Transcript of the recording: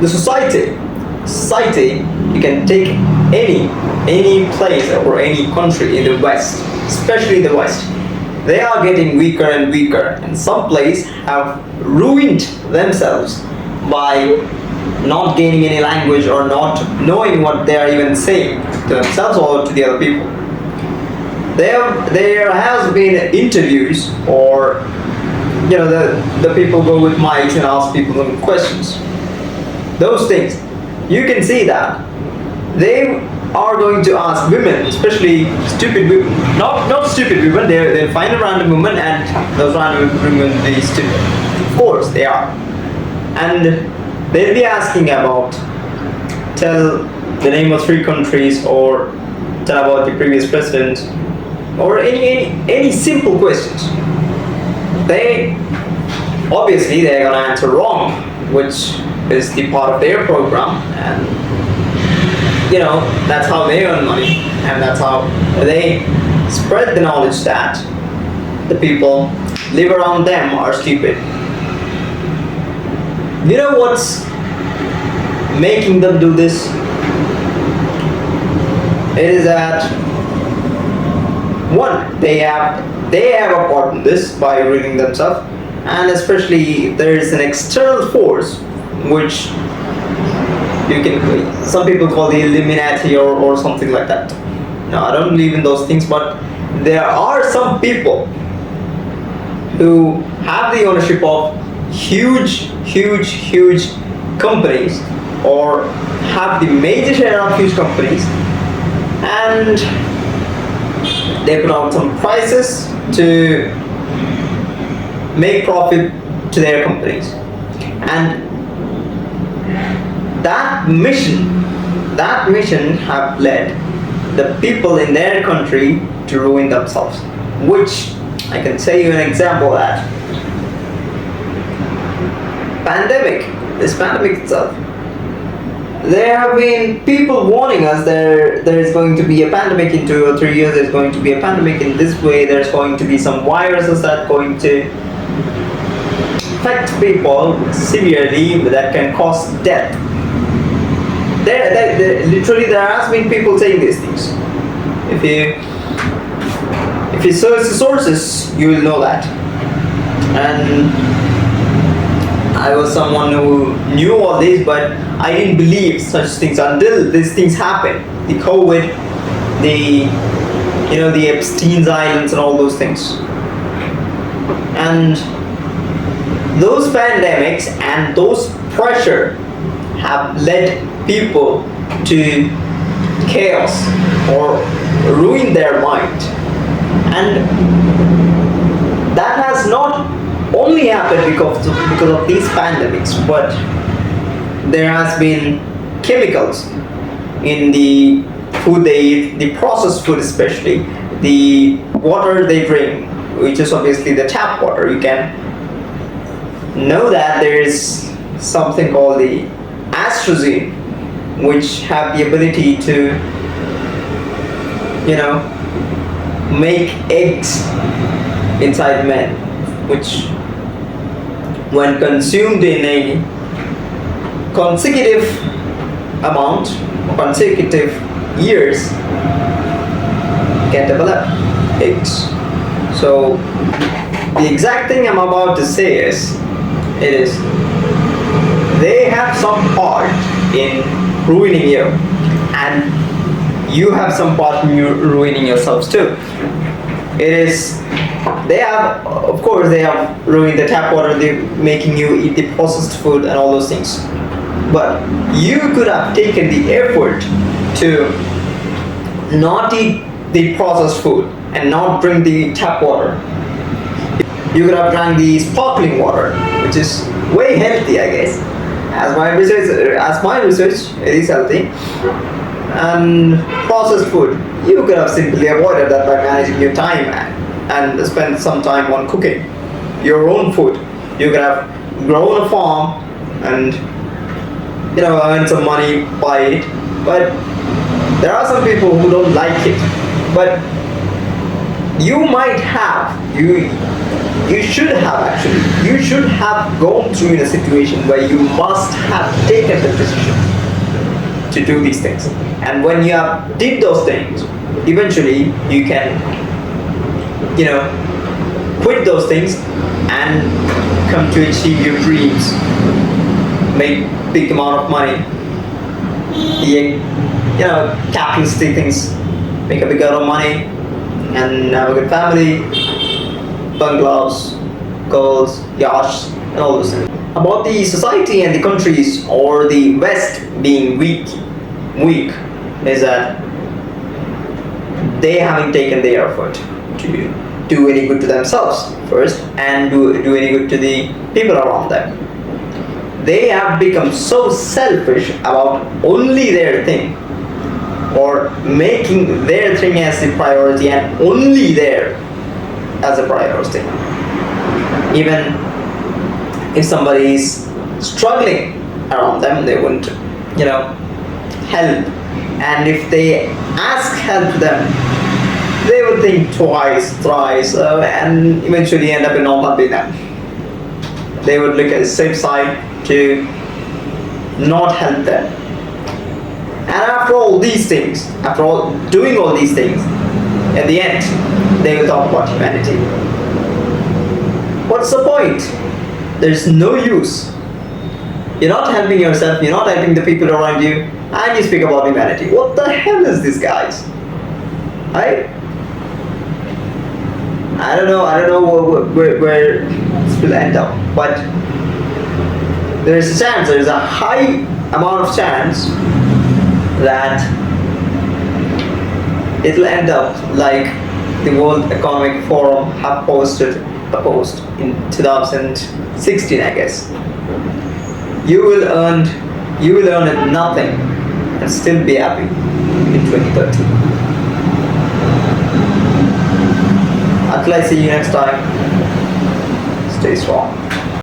the society, you can take any place or any country in the West, especially the West. They are getting weaker and weaker, and some places have ruined themselves by not gaining any language or not knowing what they are even saying to themselves or to the other people. There has been interviews, or the people go with mics and ask people some questions. Those things, you can see that they are going to ask women, especially stupid women, not stupid women. They'll find a random woman and those random women will be stupid. Of course they are, and they'll be asking about, tell the name of 3 countries, or tell about the previous president, or any simple questions. They obviously they're gonna answer wrong, which is the part of their program, and that's how they earn money, and that's how they spread the knowledge that the people live around them are stupid. You know what's making them do this? It is that, one, they have a part in this by ruining themselves, and especially there is an external force which some people call the Illuminati or something like that. No, I don't believe in those things, but there are some people who have the ownership of huge companies, or have the major share of huge companies, and they put out some prices to make profit to their companies, and that mission have led the people in their country to ruin themselves, which I can tell you an example of that. This pandemic itself, there have been people warning us there is going to be a pandemic in 2 or 3 years, there's going to be a pandemic in this way, there's going to be some viruses that are going to affect people severely that can cause death. Literally there has been people saying these things. If you search the sources, you will know that. And I was someone who knew all this, but I didn't believe such things until these things happened. The COVID, the Epstein's Islands and all those things. And those pandemics and those pressure have led people to chaos or ruin their mind. And that has not only happened because of these pandemics, but there has been chemicals in the food they eat, the processed food especially, the water they drink, which is obviously the tap water. You can know that there is something called the estrogen, which have the ability to make eggs inside men, which when consumed in a consecutive years can develop eggs. So the exact thing I'm about to say is they have some part in ruining you, and you have some part in ruining yourselves too. They have ruined the tap water, they're making you eat the processed food and all those things. But you could have taken the effort to not eat the processed food and not drink the tap water. You could have drank the sparkling water, which is way healthy, I guess. As my research, it is healthy. And processed food, you could have simply avoided that by managing your time and spend some time on cooking your own food. You could have grown a farm and earn some money by it. But there are some people who don't like it. But you might have you should have gone through in a situation where you must have taken the decision to do these things. And when you have did those things, eventually you can, quit those things and come to achieve your dreams, make big amount of money, capitalistic things, make a big amount of money, and have a good family, bungalows, girls, yachts, and all those things. About the society and the countries or the West being weak is that they haven't taken the effort to do any good to themselves first and do any good to the people around them. They have become so selfish about only their thing, or making their thing as the priority and only there as a priority. Even if somebody is struggling around them, they wouldn't, help. And if they ask help to them, they would think twice, thrice, and eventually end up in not helping them. They would look at the safe side to not help them. And after all these things, after all doing all these things, at the end, they will talk about humanity. What's the point? There's no use. You're not helping yourself, you're not helping the people around you, and you speak about humanity. What the hell is this, guys? I don't know where this will end up, but there's a high amount of chance that it'll end up like the World Economic Forum have posted a post in 2016, I guess. You will earn nothing and still be happy in 2030. Until I see you next time, stay strong.